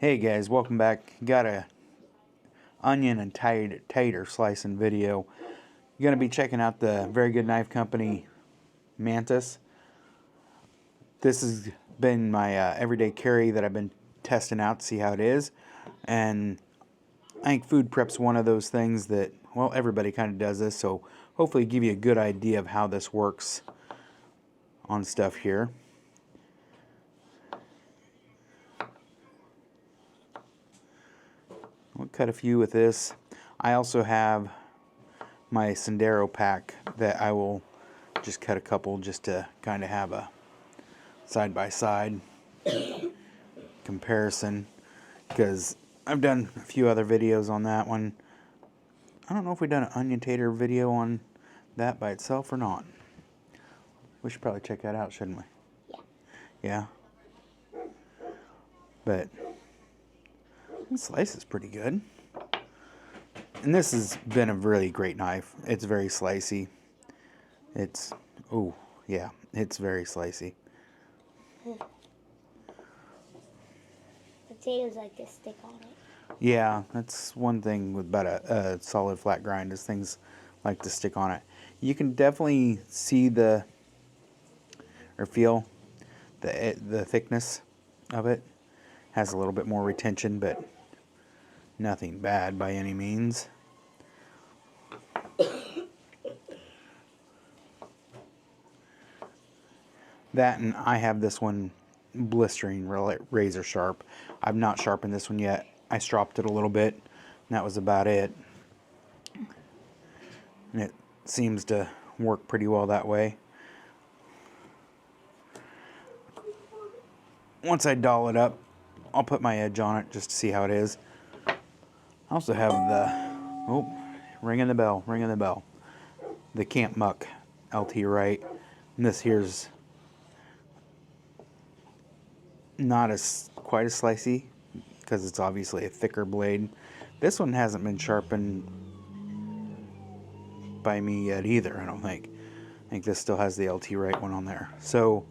Hey guys, welcome back. Got a onion and tater slicing video. You're going to be checking out the Very Good Knife Company Mantis. This has been my everyday carry that I've been testing out to see how it is. And I think food prep's one of those things that, well, everybody kind of does this. So hopefully give you a good idea of how this works on stuff here. We'll cut a few with this. I also have my Sendero pack that I will just cut a couple just to kind of have a side-by-side comparison, because I've done a few other videos on that one. I don't know if we've done an onion tater video on that by itself or not. We should probably check that out, shouldn't we? Yeah. But this slice is pretty good. And this has been a really great knife. It's very slicey. It's, oh, yeah, it's very slicey. Potatoes like to stick on it. Yeah, that's one thing with about a solid flat grind, is things like to stick on it. You can definitely see the, or feel the thickness of it. Has a little bit more retention, but nothing bad by any means. That, and I have this one blistering razor sharp. I've not sharpened this one yet. I stropped it a little bit, and that was about it. And it seems to work pretty well that way. Once I doll it up, I'll put my edge on it just to see how it is. I also have the, oh, ringing the bell, the Camp Muck LT Right. And this here's not quite as slicey, because it's obviously a thicker blade. This one hasn't been sharpened by me yet either, I don't think. I think this still has the LT Right one on there. So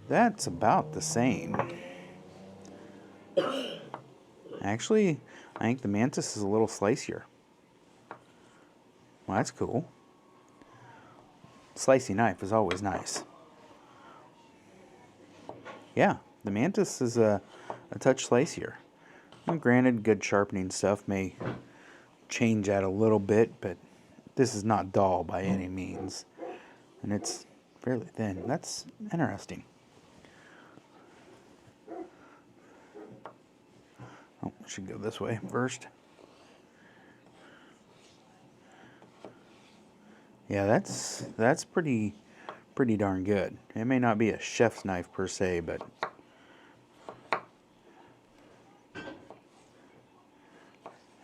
that's about the same. Actually, I think the Mantis is a little slicier. Well, that's cool. Slicey knife is always nice. Yeah, the Mantis is a touch slicier. Well, granted, good sharpening stuff may change that a little bit, but this is not dull by any means. And it's fairly thin. That's interesting. Oh, I should go this way first. Yeah, that's pretty darn good. It may not be a chef's knife per se, but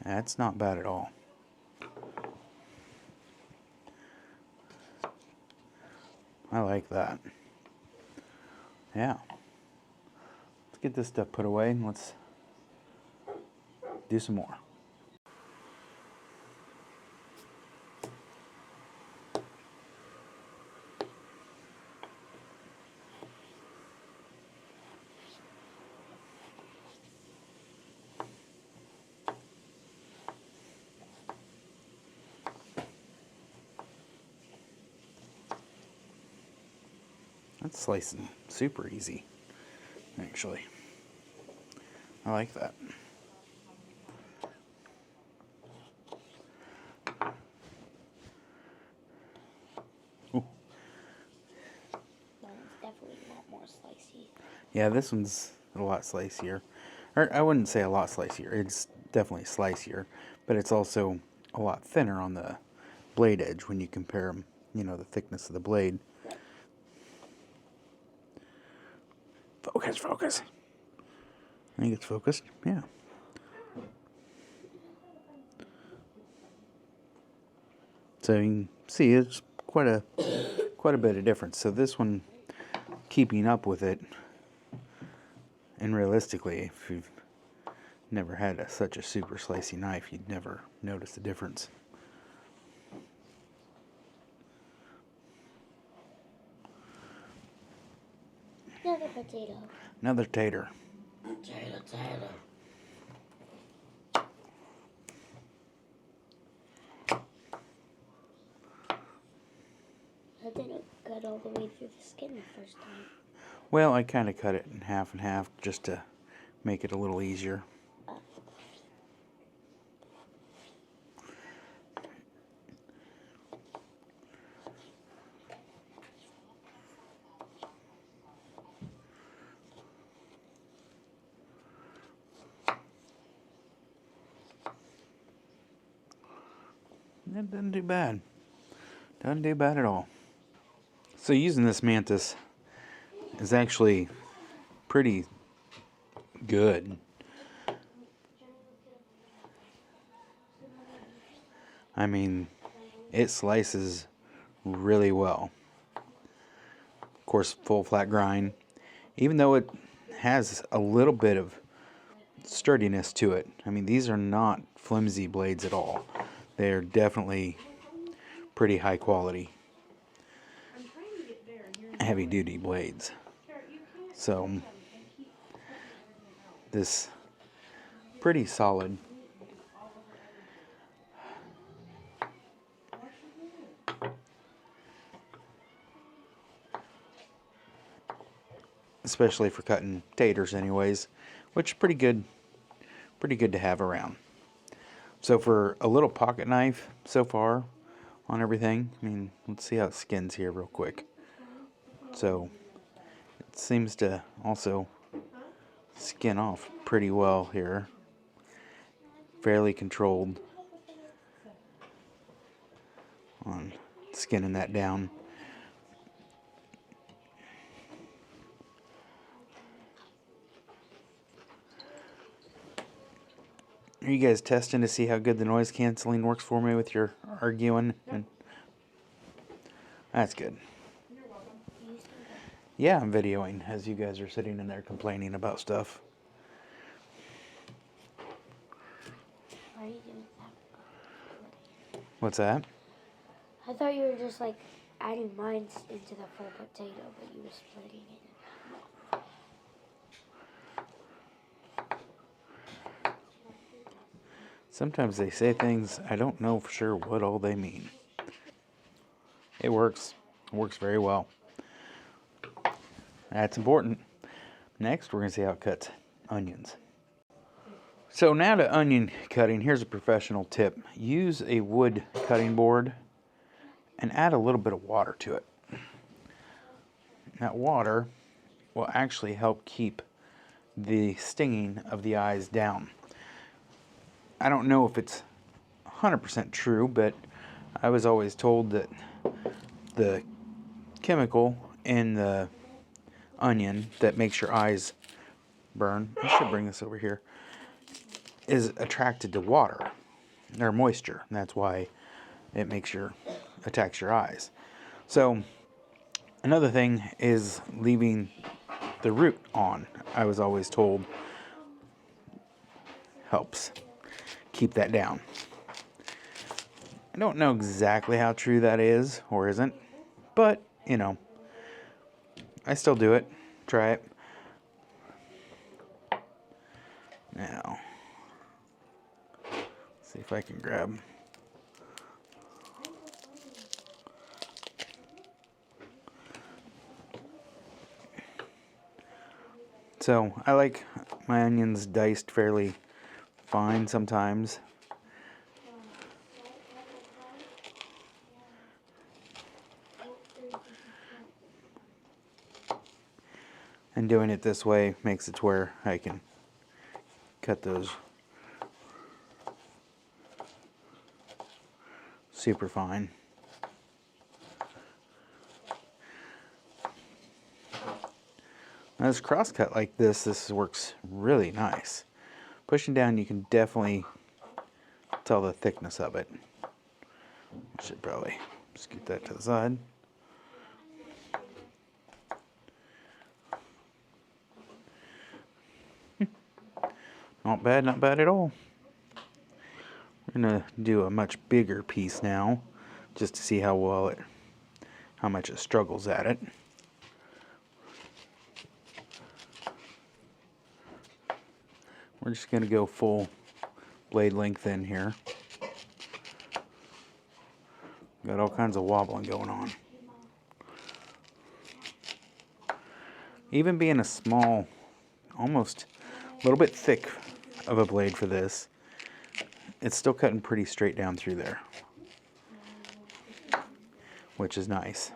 that's not bad at all. I like that. Yeah. Let's get this stuff put away and let's do some more. That's slicing super easy, actually. I like that. Ooh. That one's definitely a lot more slicey. Yeah, this one's a lot slicier. Or I wouldn't say a lot slicier. It's definitely slicier, but it's also a lot thinner on the blade edge when you compare them, you know, the thickness of the blade. Focus, focus. I think it's focused. Yeah. So you can see it's quite a bit of difference. So this one, keeping up with it, and realistically, if you've never had such a super slicey knife, you'd never notice the difference. Another potato. Another tater. Tater, tater. That didn't cut all the way through the skin the first time. Well, I kind of cut it in half and half just to make it a little easier. That doesn't do bad. Doesn't do bad at all. So using this Mantis is actually pretty good. I mean, it slices really well. Of course, full flat grind. Even though it has a little bit of sturdiness to it. I mean, these are not flimsy blades at all. They're definitely pretty high quality, heavy duty blades. So this pretty solid. Especially for cutting taters anyways, which is pretty good to have around. So for a little pocket knife so far on everything, I mean, let's see how it skins here real quick. So it seems to also skin off pretty well here. Fairly controlled on skinning that down. Are you guys testing to see how good the noise canceling works for me with your arguing? And that's good. Yeah, I'm videoing as you guys are sitting in there complaining about stuff. Why are you doing that? What's that? I thought you were just like adding mines into the full potato, but you were splitting it. Sometimes they say things I don't know for sure what all they mean. It works. It works very well. That's important. Next, we're going to see how it cuts onions. So now to onion cutting, here's a professional tip. Use a wood cutting board and add a little bit of water to it. That water will actually help keep the stinging of the eyes down. I don't know if it's 100% true, but I was always told that the chemical in the onion that makes your eyes burn, I should bring this over here, is attracted to water or moisture. And that's why it attacks your eyes. So another thing is leaving the root on. I was always told helps keep that down. I don't know exactly how true that is or isn't, but you know, I still do it. Try it. Now, see if I can grab. So I like my onions diced fairly fine sometimes. And doing it this way makes it to where I can cut those super fine. Now this cross cut like this works really nice. Pushing down, you can definitely tell the thickness of it. I should probably scoot that to the side. Not bad, not bad at all. We're gonna do a much bigger piece now, just to see how much it struggles at it. We're just gonna go full blade length in here. Got all kinds of wobbling going on. Even being a small, almost a little bit thick of a blade for this, it's still cutting pretty straight down through there, which is nice.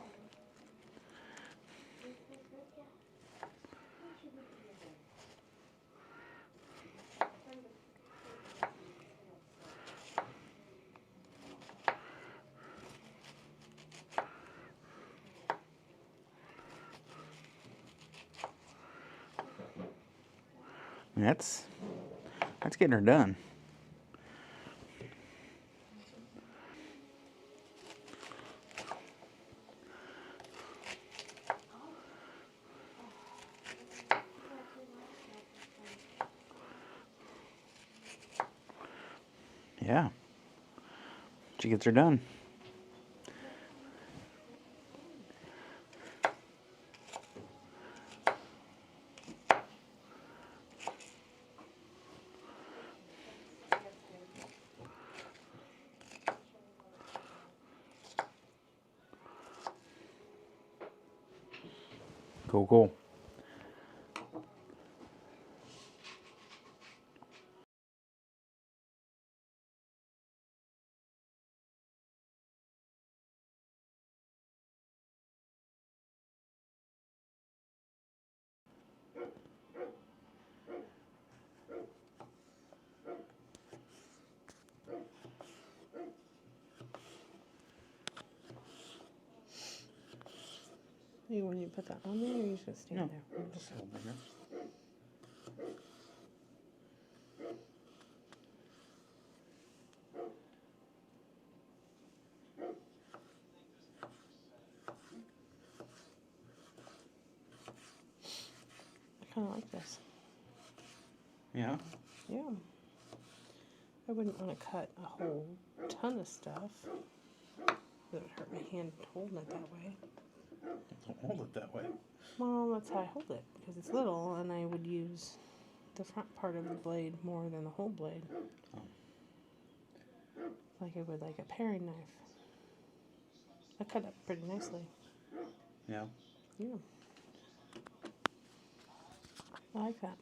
And that's getting her done. Yeah, she gets her done. Cool, cool. You want you to put that on there, or you just gonna stand No, there? just hold it here. I kind of like this. Yeah. Yeah. I wouldn't want to cut a whole ton of stuff. That would hurt my hand holding it that way. Don't hold it that way. Well, that's how I hold it, because it's little, and I would use the front part of the blade more than the whole blade. Oh. Like I would like a paring knife. I cut up pretty nicely. Yeah. Yeah. I like that.